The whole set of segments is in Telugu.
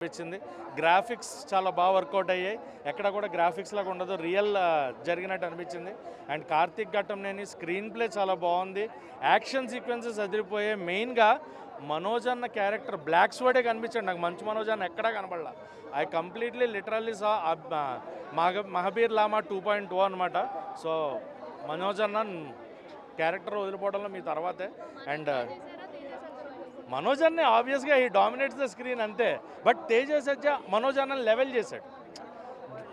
అనిపించింది. గ్రాఫిక్స్ చాలా బాగా వర్కౌట్ అయ్యాయి. ఎక్కడ కూడా గ్రాఫిక్స్ లాగా ఉండదు, రియల్ జరిగినట్టు అనిపించింది. And Karthik Ghattamaneni screen play చాలా బాగుంది. యాక్షన్ సీక్వెన్సెస్ అదిరిపోయాయి. మెయిన్గా మనోజ్ అన్న క్యారెక్టర్ బ్లాక్ స్వాడే కనిపించాడు నాకు. మంచు మనోజ్ అన్న ఎక్కడా కనబడలా. ఐ కంప్లీట్లీ లిటరల్లీ సా మహబీర్ లామా 2.2 అనమాట. సో మనోజ్ అన్న క్యారెక్టర్ వదిలిపోవడంలో మీ తర్వాతే. అండ్ మనోజ్ అన్న ఆబ్వియస్గా ఈ డామినేట్స్ ద స్క్రీన్ అంతే. బట్ తేజ సజ్జా మనోజ్ అన్న లెవెల్ చేశాడు.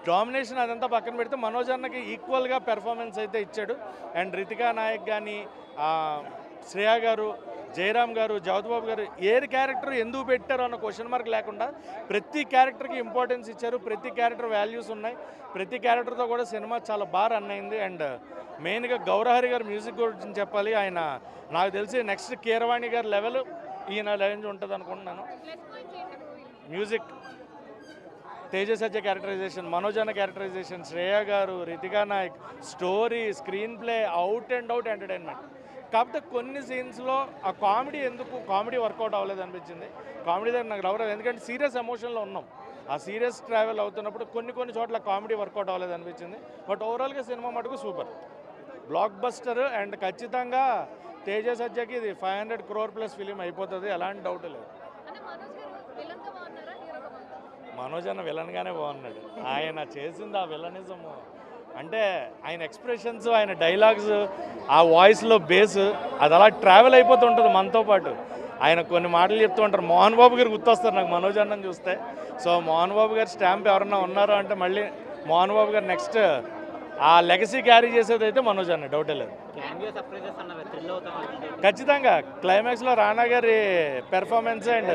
డామినేషన్ అదంతా పక్కన పెడితే మనోజ్ అన్నకి ఈక్వల్గా పెర్ఫార్మెన్స్ అయితే ఇచ్చాడు. అండ్ రితికా నాయక్ కానీ, శ్రేయ గారు, జయరామ్ గారు, జగద్బాబు గారు ఏ క్యారెక్టర్ ఎందుకు పెట్టారు అన్న క్వశ్చన్ మార్క్ లేకుండా ప్రతి క్యారెక్టర్కి ఇంపార్టెన్స్ ఇచ్చారు. ప్రతి క్యారెక్టర్ వాల్యూస్ ఉన్నాయి. ప్రతి క్యారెక్టర్తో కూడా సినిమా చాలా బాగా రన్ అయింది. అండ్ మెయిన్గా గౌరహరి గారు మ్యూజిక్ గురించి చెప్పాలి. ఆయన నాకు తెలిసి నెక్స్ట్ కీరవాణి గారి లెవెల్ ఈయన రేంజ్ ఉంటుంది అనుకుంటున్నాను. మ్యూజిక్, తేజ సజ్జ క్యారెక్టరైజేషన్, మనోజ్ అన్న క్యారెక్టరైజేషన్, శ్రేయ గారు, Ritika Nayak, story, screenplay out and out entertainment. కాకపోతే కొన్ని సీన్స్లో ఆ కామెడీ వర్కౌట్ అవ్వలేదు అనిపించింది. కామెడీ దగ్గర నాకు రావలేదు, ఎందుకంటే సీరియస్ ఎమోషన్లో ఉన్నాం. ఆ సీరియస్ ట్రావెల్ అవుతున్నప్పుడు కొన్ని చోట్ల కామెడీ వర్కౌట్ అవ్వలేదు అనిపించింది. బట్ ఓవరాల్గా సినిమా మటుకు సూపర్ బ్లాక్ బస్టర్. అండ్ ఖచ్చితంగా తేజ సజ్జకి ఇది 500 crore ప్లస్ ఫిలిం అయిపోతుంది, ఎలాంటి డౌట్ లేదు. మనోజ్ అన్న విలన్గానే బాగున్నాడు. ఆయన చేసింది ఆ విలనిజము అంటే ఆయన ఎక్స్ప్రెషన్స్, ఆయన డైలాగ్స్, ఆ వాయిస్లో బేస్ అది అలా ట్రావెల్ అయిపోతుంటుంది మనతో పాటు. ఆయన కొన్ని మాటలు చెప్తూ ఉంటారు. మోహన్ బాబు గారు గుర్తొస్తారు నాకు మనోజ్ అన్నని చూస్తే. సో మోహన్ బాబు గారు స్టాంప్ ఎవరన్నా ఉన్నారో అంటే మళ్ళీ మోహన్ బాబు గారు నెక్స్ట్ ఆ లెగసీ క్యారీ చేసేది అయితే మనోజ్ అన్న, డౌటే లేదు. ఖచ్చితంగా క్లైమాక్స్లో రానా గారి పెర్ఫార్మెన్స్ అండ్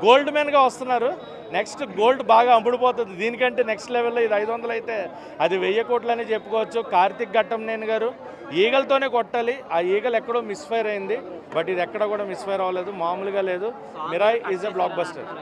గోల్డ్ మ్యాన్గా వస్తున్నారు. నెక్స్ట్ గోల్డ్ బాగా అమ్ముడుపోతుంది. దీనికంటే నెక్స్ట్ లెవెల్లో ఇది 500 అయితే అది 1000 కోట్లని చెప్పుకోవచ్చు. కార్తిక్ ఘట్టంనేని గారు ఈగలతోనే కొట్టాలి. ఆ ఈగలు ఎక్కడో మిస్ఫైర్ అయింది. బట్ ఇది ఎక్కడ కూడా మిస్ఫైర్ అవ్వలేదు, మామూలుగా లేదు. Mirai is a block buster.